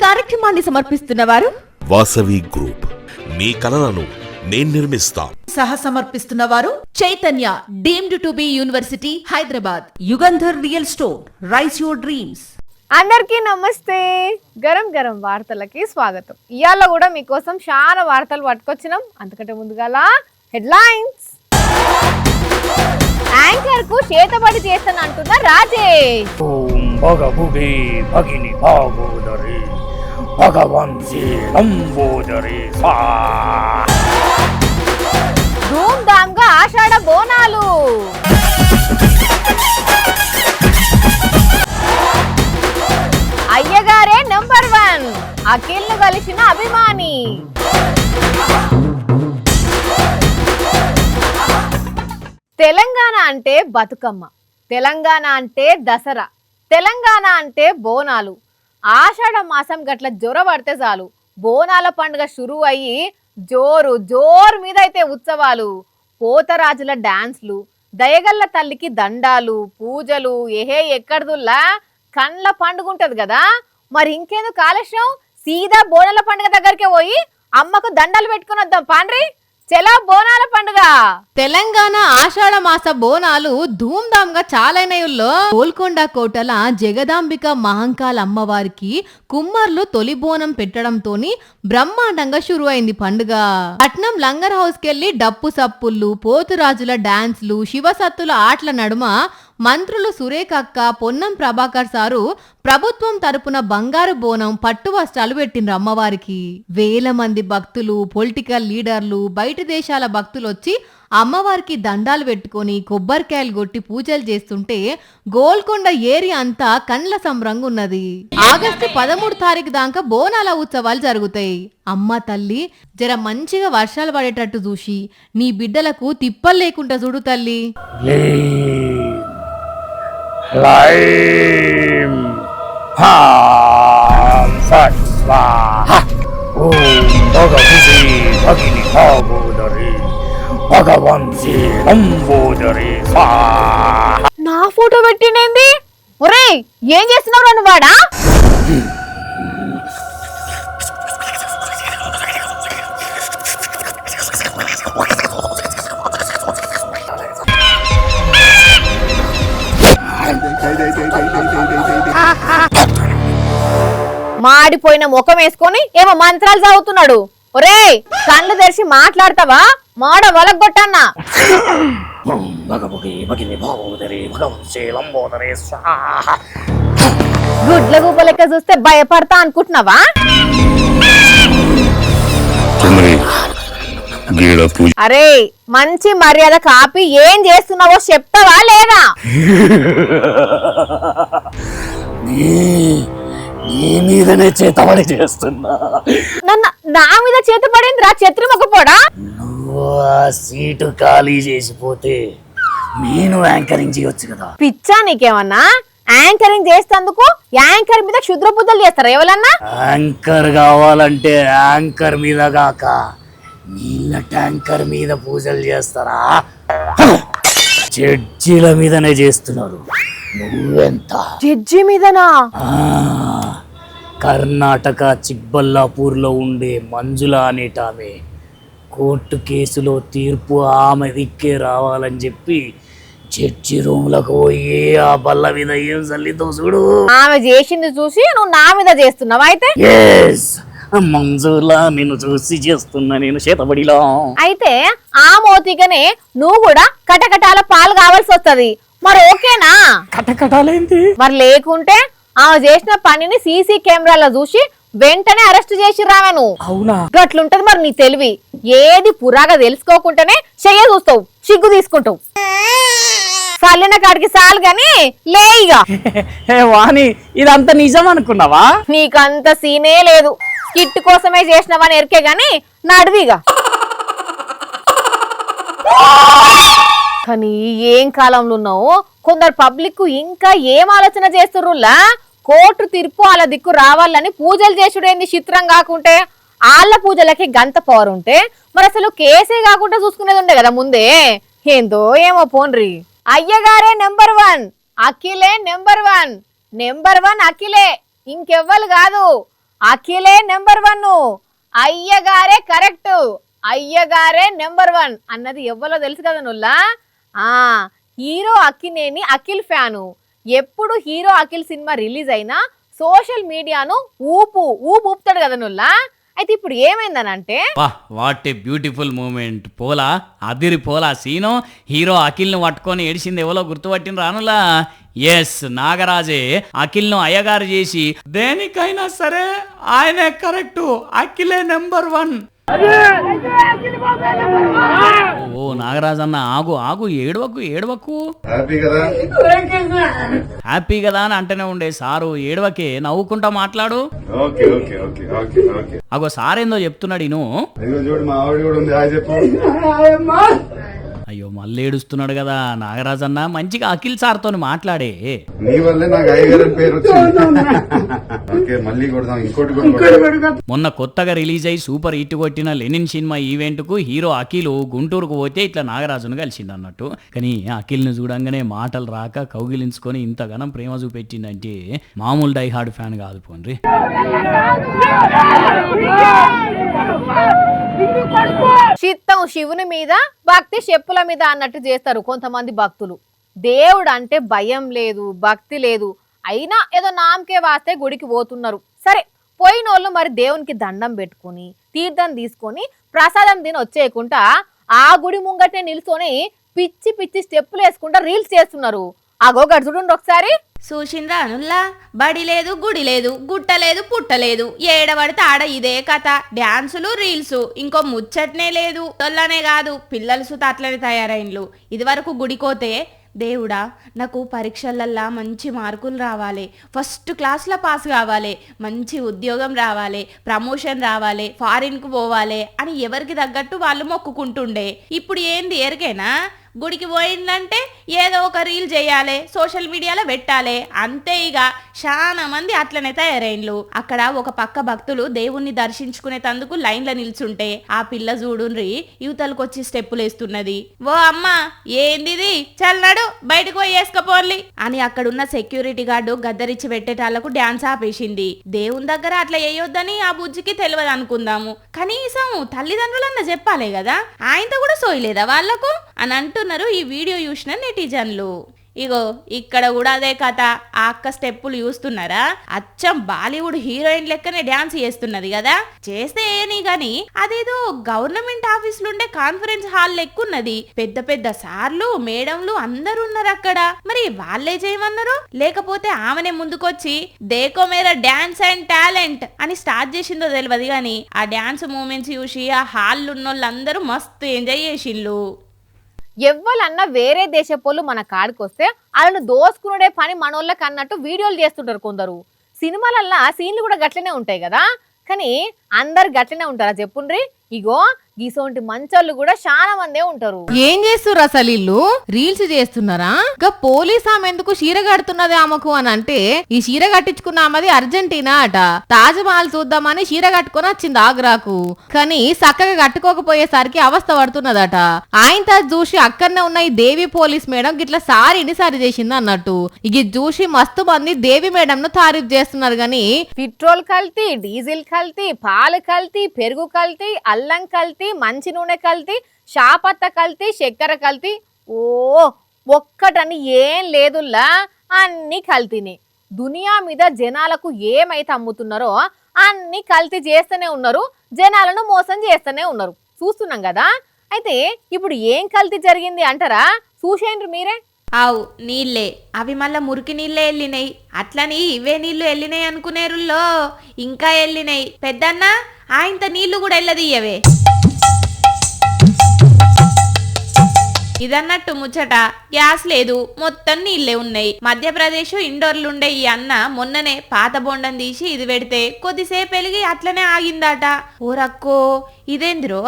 కార్యక్రమాన్ని సమర్పిస్తున్న వారు వాసవి గ్రూప్. మీ కలలను నేను నిర్మిస్తా. సహ సమర్పిస్తున్న వారు Chaitanya deemed to be university Hyderabad. Yugandhar real story, rice your dreams. అందరికీ నమస్తే. గరం గరం వార్తలకి స్వాగతం. ఇవాళ కూడా మీకోసం చాలా వార్తలు పట్టుకొచ్చినాం. అంతకంటే ముందుగాల హెడ్లైన్స్. యాంకర్ కు చేతబడి చేస్తానంటున్న రాజేష్. ధూమ్ ధామ్ గా ఆషాఢ బోనాలు. అయ్యగారే నంబర్ 1, అఖిల్ ను కలిసిన అభిమాని. తెలంగాణ అంటే బతుకమ్మ, తెలంగాణ అంటే దసరా, తెలంగాణ అంటే బోనాలు. ఆషాఢ మాసం గట్ల జ్వర పడితే చాలు బోనాల పండుగ షురు అయ్యి జోరు మీద అయితే ఉత్సవాలు, పోతరాజుల డాన్స్లు, దయగల్ల తల్లికి దండాలు, పూజలు, ఎక్కడదుల్లా కండ్ల పండుగ ఉంటది కదా. మరి ఇంకేందుకు ఆలస్యం, సీదా బోనాల పండుగ దగ్గరికి పోయి అమ్మకు దండాలు పెట్టుకుని వద్దాం పాండ్రి. చెలా బోనాల పండుగ. తెలంగాణ ఆషాఢ మాస బోనాలు ధూమ్ ధామ్ గా చాలైనయుల్లో గోల్కొండ కోటల జగదాంబిక మహంకాళ అమ్మవారికి కుమ్మర్లు తొలి బోనం పెట్టడంతోని బ్రహ్మాండంగా షురు అయింది పండుగ. పట్నం లంగర్ హౌస్ కెళ్లి డప్పు సప్పుళ్ళు, పోతురాజుల డాన్స్లు, శివసత్తుల ఆటల నడుమ మంత్రులు సురేఖక్క, పొన్నం ప్రభాకర్ సారు ప్రభుత్వం తరపున బంగారు బోనం, పట్టు వస్త్రాలు పెట్టిండ్రు అమ్మవారికి. వేల మంది భక్తులు, పొలిటికల్ లీడర్లు, బయట దేశాల భక్తులు వచ్చి అమ్మవారికి దండాలు పెట్టుకొని కొబ్బరికాయలు కొట్టి పూజలు చేస్తుంటే గోల్కొండ ఏరియా అంతా కండ్ల సంబరంగా ఉన్నది. ఆగస్టు 13 తారీఖు దాకా బోనాల ఉత్సవాలు జరుగుతాయి. అమ్మ తల్లి జర మంచిగా వర్షాలు పడేటట్టు చూసి నీ బిడ్డలకు తిప్పలు లేకుండా చూడు తల్లి. నా ఫోటో పెట్టినేంది? ఒరేయ్ ఏం చేస్తున్నావు నన్ను వాడా? మాడిపోయిన ముఖం వేసుకొని ఏమో మంత్రాలు చదువుతున్నాడు. ఒరేయ్ కళ్ళు తెరిచి మాట్లాడతావా? మాడ వలగొట్టన్నా. గుడ్ల గుబ్బ లెక్క చూస్తే భయపడతా అనుకుంటున్నావా? అరే మంచి మర్యాద కాపి ఏం చేస్తున్నావో చెప్తావా లేదా? మీదనే చేతబడి చేస్తున్నా. నా మీద చేతబడింది రా చెత్రమొక్కపోడా. నువ్వు ఆ సీటు ఖాళీ చేసిపోతే నేను యాంకరింగ్ చేయొచ్చు కదా. పిచ్చా నీకేమన్నా? యాంకరింగ్ చేస్తేందుకు యాంకర్ మీద క్షుద్ర పూజలు చేస్తారా ఎవరన్నా? యాంకర్ కావాలంటే యాంకర్ మీద కాక నీళ్ళ ట్యాంకర్ మీద పూజలు చేస్తారా? జడ్జీల మీదనే చేస్తున్నారు. నువ్వెంత? జడ్జి మీదనా? కర్ణాటక చిక్బల్లాపూర్ లో ఉండే మంజుల అనేటామె కోర్టు కేసులో తీర్పు ఆమె దిక్కే రావాలని చెప్పి జడ్జి రూమ్ లకు పోయి ఆ బల్ల మీద ఏం చల్లితో చూడు. ఆమె చేసింది చూసి నువ్వు నా మీద చేస్తున్నావు అయితే? మంజుల నిన్ను చూసి చేస్తున్నా నేను చేతబడిలా. అయితే ఆ మోతిగానే నువ్వు కూడా కటకటాల పాలు కావాల్సి వస్తది. మరి ఓకేనా? కటకటాలేంటి? మరి లేకుంటే ఆమె చేసిన పనిని సీసీ కెమెరాలో చూసి వెంటనే అరెస్ట్ చేసి రావను. అవునా? గట్లుంటది మరి నీ తెలివి. ఏది పురాగా తెలుసుకోకుండానే చెయ్య చూస్తావు, సిగ్గు తీసుకుంటావు. చల్లిన కాడికి చాలు గాని లేయిగా. వాణి ఇదంతా నిజం అనుకున్నావా? నీకంత సీనే లేదు. కిట్ కోసమే చేసినవని ఎరికే గాని నడివిగా. కానీ ఏం కాలంలో ఉన్నావు? కొందరు పబ్లిక్ ఇంకా ఏం ఆలోచన చేస్తుర్రులా? కోర్టు తీర్పు వాళ్ళ దిక్కు రావాలని పూజలు చేసుడేంది చిత్రం కాకుంటే? వాళ్ళ పూజలకి గంత పవర్ ఉంటే మరి అసలు కేసే కాకుండా చూసుకునేది ఉండే కదా ముందే. ఏందో ఏమో పోన్రి. అయ్యగారే నెంబర్ 1, అఖిలే నెంబర్ 1 అఖిలే, ఇంకెవ్వరు కాదు. అఖిలే నెంబర్ 1, అయ్యగారే కరెక్ట్, అయ్యగారే నెంబర్ 1 అన్నది ఎవ్వరో తెలుసు కదా నుల్లా. Hero Akkineni Akhil fan. ఎప్పుడు హీరో అఖిల్ సినిమా రిలీజ్ అయినా సోషల్ మీడియాను ఊపుతాడు కదా నుల్లా. అయితే ఇప్పుడు ఏమైందనంటే, వాట్ ఏ బ్యూటిఫుల్ మూమెంట్. పోలా అదిరి పోలా సీను. హీరో అఖిల్ను పట్టుకొని ఏడిసింది ఎవరో గుర్తుపట్టిన రానులా. ఎస్, నాగరాజే అఖిల్ను అయ్యగారు చేసి దేనికైనా సరే ఆయనే కరెక్టు, అఖిలే నెంబర్ 1. ఓ నాగరాజన్న ఆగు ఏడవకు. హ్యాపీ కదా అని అంటేనే ఉండే సారు. ఏడవకే, నవ్వుకుంటా మాట్లాడు. అగో సారేందో చెప్తున్నాడు ఇను. అయ్యో మళ్ళీ ఏడుస్తున్నాడు కదా నాగరాజన్న. మంచిగా అఖిల్ సార్తో మాట్లాడే. నీ వల్లే నాకు అయ్యగారు పేరు మళ్ళీ కొడదాం. ఇంకోటి మొన్న కొత్తగా రిలీజ్ అయ్యి సూపర్ హిట్ కొట్టిన లెనిన్ సినిమా ఈవెంట్ కు హీరో అఖిల్ గుంటూరుకు పోతే ఇట్లా నాగరాజును కలిసిండు అన్నట్టు. కానీ అఖిల్ ను చూడంగానే మాటలు రాక కౌగిలించుకొని ఇంతగానం ప్రేమ చూపెట్టిందంటే మామూలు డై హార్డ్ ఫ్యాన్ కాదు పోన్రి. చిత్తం శివుని మీద, భక్తి చెప్పుల మీద అన్నట్టు చేస్తారు కొంతమంది భక్తులు. దేవుడు అంటే భయం లేదు, భక్తి లేదు, అయినా ఏదో నామకే వాస్తే గుడికి పోతున్నారు. సరే, పోయినోళ్ళు మరి దేవునికి దండం పెట్టుకుని తీర్థం తీసుకొని ప్రసాదం తిని వచ్చేయకుండా ఆ గుడి ముంగటే నిల్చొని పిచ్చి స్టెప్పులు వేసుకుంటా రీల్స్ చేస్తున్నారు. అగో గడు చూడండి ఒకసారి. చూసిండ్రా అనుల్లా, బడి లేదు, గుడి లేదు, గుట్ట లేదు, పుట్ట లేదు, ఏడబడితే ఆడ ఇదే కథ. డాన్సులు, రీల్స్, ఇంకో ముచ్చట్నే లేదు. తొల్లనే కాదు, పిల్లలు సుత అట్లనే తయారైన్లు. ఇది వరకు గుడికోతే దేవుడా నాకు పరీక్షలల్లా మంచి మార్కులు రావాలి, ఫస్ట్ క్లాస్లో పాస్ కావాలి, మంచి ఉద్యోగం రావాలి, ప్రమోషన్ రావాలి, ఫారిన్కు పోవాలి అని ఎవరికి తగ్గట్టు వాళ్ళు మొక్కుకుంటుండే. ఇప్పుడు ఏంది ఎరికేనా? గుడికి పోయిందంటే ఏదో ఒక రీల్ చేయాలి, సోషల్ మీడియాలో పెట్టాలి, అంతే. ఇక చాలా మంది అట్లనే తయారైన్లు. అక్కడ ఒక పక్క భక్తులు దేవుణ్ణి దర్శించుకునేటందుకు లైన్లో నిల్చుంటే ఆ పిల్ల చూడుండ్రి యువతలకు వచ్చి స్టెప్పులు వేస్తున్నది. ఓ అమ్మ ఏందిది, చల్లడు బయటకు పోయి వేసుకపోర్లి అని అక్కడున్న సెక్యూరిటీ గార్డు గద్దరిచ్చి పెట్టేటాళ్లకు డాన్స్ ఆపేసింది. దేవుని దగ్గర అట్లా వేయొద్దని ఆ బుజ్జికి తెలియదు అనుకుందాము, కనీసం తల్లిదండ్రులన్నా చెప్పాలే కదా. ఆయనతో కూడా సోయలేదా వాళ్లకు అని అంటున్నారు ఈ వీడియో చూసిన నెటిజన్లు. ఇగో ఇక్కడ కూడా అదే కథ. ఆ అక్క స్టెప్పులు చూస్తున్నారా? అచ్చం బాలీవుడ్ హీరోయిన్ లెక్కనే డాన్స్ చేస్తున్నది కదా. చేస్తే ఏని గాని అదేదో గవర్నమెంట్ ఆఫీసులుండే కాన్ఫరెన్స్ హాల్ లెక్కున్నది. పెద్ద సార్లు, మేడంలు అందరు ఉన్నారు అక్కడ. మరి వాళ్ళే చేయమన్నారు, లేకపోతే ఆమెనే ముందుకొచ్చి దేకో మేరా డాన్స్ అండ్ టాలెంట్ అని స్టార్ట్ చేసిందో తెలియదు గాని ఆ డాన్స్ మూమెంట్స్ చూసి ఆ హాల్ ఉన్నోళ్ళందరూ మస్తు ఎంజాయ్ చేసిండ్లు. ఎవ్వలన్నా వేరే దేశపోళ్ళు మన కాడికొస్తే వాళ్ళను దోసుకునే పని మనోళ్ళకి అన్నట్టు వీడియోలు చేస్తుంటారు కొందరు. సినిమాలల్లా సీన్లు కూడా గట్లనే ఉంటాయి కదా, కానీ అందరు గట్లనే ఉంటారా చెప్పుండ్రి? ఇగో గీసోంటి మంచోళ్ళు కూడా చాలా మందే ఉంటారు. ఏం చేస్తున్నారు అసలు వీళ్ళు? రీల్స్ చేస్తున్నారా? ఇంకా పోలీస్ ఆమె ఎందుకు చీర కడుతున్నది ఆమెకు అని అంటే, ఈ చీర కట్టించుకున్న ఆమెది అర్జెంటీనా అట. తాజ్మహల్ చూద్దామని చీర కట్టుకొని వచ్చింది ఆగ్రాకు, కానీ చక్కగా కట్టుకోకపోయేసరికి అవస్థ పడుతున్నదట. ఆయన చూసి అక్కడనే ఉన్న ఈ దేవి పోలీస్ మేడం గిట్లా సారీని సరి చేసింది అన్నట్టు. ఇక చూసి మస్తు మంది దేవి మేడం ను తారీఫ్ చేస్తున్నారు. గాని పెట్రోల్ కల్తీ, డీజిల్ కల్తీ, పాలు కల్తీ, పెరుగు కల్తీ, అల్లం కల్తీ, మంచి నూనె కల్తీ, షాపత్త కల్తీ, చక్కెర కల్తీ, ఒక్కటని ఏం లేదుల్లా, అన్ని కల్తీని. దునియా మీద జనాలకు ఏమైతే అమ్ముతున్నారో అన్ని కల్తీ చేస్తూనే ఉన్నారు, జనాలను మోసం చేస్తూనే ఉన్నారు. చూస్తున్నాం కదా. అయితే ఇప్పుడు ఏం కల్తీ జరిగింది అంటారా? చూసేయండి మీరే. ఆవు నీళ్ళే, అవి మళ్ళా మురికి నీళ్ళే వెళ్ళినాయి. అట్లని ఇవే నీళ్లు వెళ్ళినాయి అనుకునేరుల్లో ఇంకా వెళ్ళినాయి. పెద్దన్న ఆయంత నీళ్లు కూడా వెళ్ళదీయవే. ఇదన్నట్టు ముచ్చట, గ్యాస్ లేదు, మొత్తం నీళ్లే ఉన్నాయి. మధ్యప్రదేశ్ ఇండోర్లుండే ఈ అన్న మొన్ననే పాత బొండం తీసి ఇది పెడితే కొద్దిసేపు వెలిగి అట్లనే ఆగిందట. ఓరక్కో ఇదేందిరో,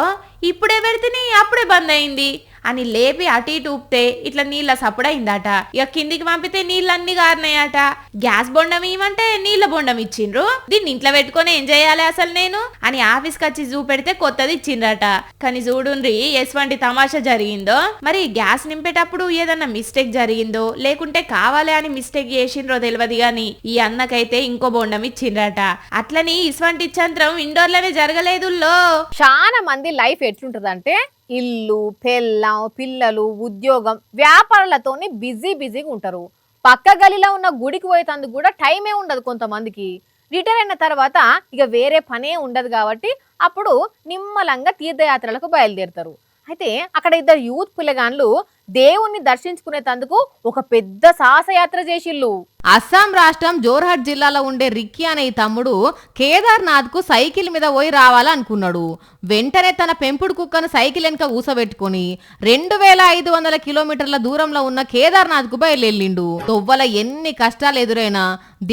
ఇప్పుడే పెడితేనే అప్పుడే బంద్ అయింది. అని లేపి అటు ఇటు ఊపితే ఇట్లా నీళ్ళ సప్పుడైందట. ఇక కిందికి పంపితే నీళ్ళన్నీ గారినాయట. గ్యాస్ బొండం ఇవ్వమంటే నీళ్ళ బొండం ఇచ్చిండ్రు. దీన్ని ఇంట్లో పెట్టుకొని ఏం చేయాలి అసలు నేను అని ఆఫీస్కి వచ్చి చూపెడితే కొత్తది ఇచ్చిండ్రట. కానీ చూడుండ్రి ఎటువంటి తమాషా జరిగిందో. మరి గ్యాస్ నింపేటప్పుడు ఏదన్నా మిస్టేక్ జరిగిందో లేకుంటే కావాలి అని మిస్టేక్ చేసిండ్రో తెలియదు గాని ఈ అన్నకైతే ఇంకో బొండం ఇచ్చిండ్రట. అట్లని ఇటువంటి చంద్రం ఇండోర్ లోనే జరగలేదు. చాలా మంది లైఫ్ ఎట్లుంటదంటే ఇల్లు, పెళ్ళం, పిల్లలు, ఉద్యోగం, వ్యాపారాలతోని బిజీగా ఉంటారు. పక్క గలిలో ఉన్న గుడికి పోయేందుకు కూడా టైమే ఉండదు కొంతమందికి. రిటైర్ అయిన తర్వాత ఇక వేరే పనే ఉండదు కాబట్టి అప్పుడు నిమ్మలంగా తీర్థయాత్రలకు బయలుదేరుతారు. అయితే అక్కడ ఇద్దరు యూత్ పిల్లగాన్లు దేవుణ్ణి దర్శించుకునేందుకు ఒక పెద్ద సాహసయాత్ర చేసిళ్ళు. అస్సాం రాష్ట్రం జోర్హట్ జిల్లాలో ఉండే రిక్కీ అనే ఈ తమ్ముడు కేదార్నాథ్ కు సైకిల్ మీద పోయి రావాలనుకున్నాడు. వెంటనే తన పెంపుడు కుక్కను సైకిల్ వెనక ఊసబెట్టుకుని 2500 కిలోమీటర్ల దూరంలో ఉన్న కేదార్నాథ్ కు బయలుదేరిండు. తొవ్వల ఎన్ని కష్టాలు ఎదురైనా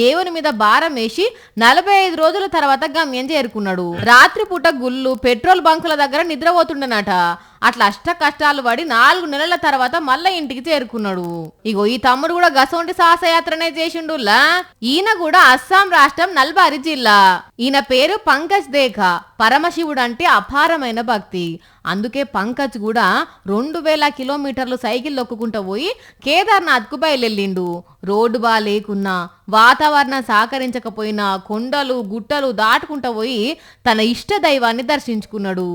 దేవుని మీద భారం వేసి 45 రోజుల తర్వాత గమ్యం చేరుకున్నాడు. రాత్రిపూట గుళ్ళు, పెట్రోల్ బంకుల దగ్గర నిద్రపోతుండనట. అట్లా అష్ట కష్టాలు పడి 4 నెలల తర్వాత మళ్ళా ఇంటికి చేరుకున్నాడు. ఇగో ఈ తమ్ముడు కూడా గసొంటి సాహసయాత్రనే చేసిండులా. ఈయన కూడా అస్సాం రాష్ట్రం నల్బారి జిల్లా. ఈయన పేరు పంకజ్ దేఖా. పరమశివుడు అంటే అపారమైన భక్తి. అందుకే పంకజ్ కూడా 2000 కిలోమీటర్లు సైకిల్ దొక్కుకుంటూ పోయి కేదార్నాథ్ కు బయలుదేరిండు. రోడ్డు లేకున్నా, వాతావరణం సహకరించకపోయినా కొండలు గుట్టలు దాటుకుంటూ పోయి తన ఇష్ట దైవాన్ని దర్శించుకున్నాడు.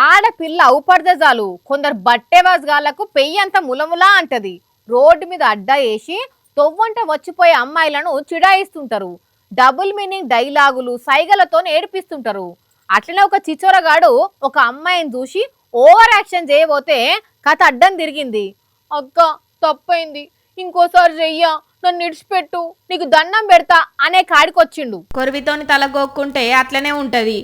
ఆడపిల్ల అవుపడితే చాలు కొందరు బట్టెవాజుగాళ్లకు పెయ్యంత ములములా అంటది. రోడ్డు మీద అడ్డా వేసి తొవ్వంట వచ్చిపోయే అమ్మాయిలను చిడాయిస్తుంటారు. డబుల్ మీనింగ్ డైలాగులు, సైగలతో ఏడిపిస్తుంటారు. అట్లనే ఒక చిచోరగాడు ఒక అమ్మాయిని చూసి ఓవర్ యాక్షన్ చేయబోతే కథ అడ్డం తిరిగింది. అక్క తప్పైంది, ఇంకోసారి చెయ్యా, నన్ను ఇడిచిపెట్టు, నీకు దండం పెడతా అనే కాడికొచ్చిండు. కొరివితోని తలగొక్కుంటే అట్లనే ఉంటది.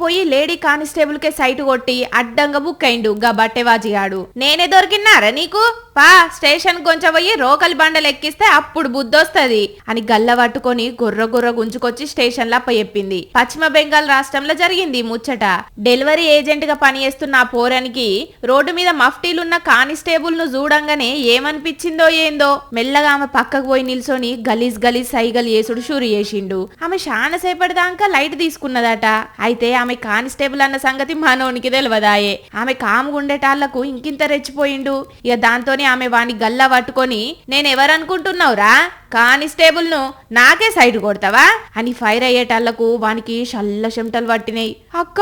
పోయి లేడీ కానిస్టేబుల్ కే సైట్ కొట్టి అడ్డంగా బుక్ అయిండు గా బట్టెవాజిగాడు. నేనే దొరికినారా నీకు, పా స్టేషన్ కొంచెం పోయి రోకలి బండలు ఎక్కిస్తే అప్పుడు బుద్ధొస్తది అని గల్ల పట్టుకొని గుర్ర గుంజుకొచ్చి స్టేషన్ లో చెప్పింది. పశ్చిమ బెంగాల్ రాష్ట్రంలో జరిగింది ముచ్చట. డెలివరీ ఏజెంట్ గా పనిచేస్తున్న ఆ పోరానికి రోడ్డు మీద మఫ్టీలున్న కానిస్టేబుల్ ను చూడంగానే ఏమనిపించిందో ఏందో మెల్లగా ఆమె పక్కకు పోయి నిల్చొని గలీజ్ సైగలు చేసుడు షూరు చేసిండు. ఆమె చాలా సేపటి దాకా లైట్ తీసుకున్నదట. అయితే ఆమె కానిస్టేబుల్ అన్న సంగతి మనోనికి తెలియదాయే. ఆమె కాముగుండేటాళ్లకు ఇంకింత రెచ్చిపోయిండు. ఇక దాంతోనే ఆమె వాణ్ణి గల్లా పట్టుకొని నేనెవరనుకుంటున్నావురా, కానిస్టేబుల్ ను నాకే సైడ్ కొడతావా అని ఫైర్ అయ్యేటాళ్లకు వానికి చల్ల చెమటలు పట్టినాయి. అక్క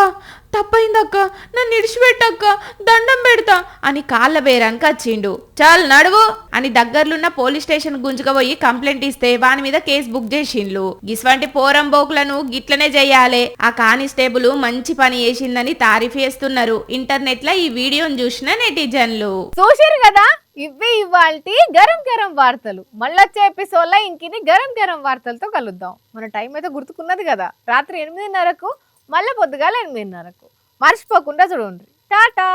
తప్పైందక్క, నన్ను ఇడిచిపెట్టక్క, దండం పెడతా అని కాళ్ళ బేరానికి వచ్చిండు. చాలు నడువు అని దగ్గర్లున్న పోలీస్ స్టేషన్ గుంజుకపోయి కంప్లైంట్ ఇస్తే వాని మీద కేసు బుక్ చేసిండ్లు. గిస్వంటి పోరంబోకులను గిట్లనే చెయ్యాలే. ఆ కానిస్టేబుల్ మంచి పని చేసిందని తారీఫ్ చేస్తున్నారు ఇంటర్నెట్ లో ఈ వీడియోను చూసిన నెటిజన్లు. చూసారు కదా, ఇవే ఇవాల్టి గరం వార్తలు. మళ్ళొచ్చే ఎపిసోడ్ లో ఇంకిని గరం వార్తలతో కలుద్దాం. మన టైం అయితే గుర్తుకున్నది కదా, రాత్రి 8:30కు, మళ్ళీ పొద్దుగాల 8:30కు. మర్చిపోకుండా చూడండి. టాటా.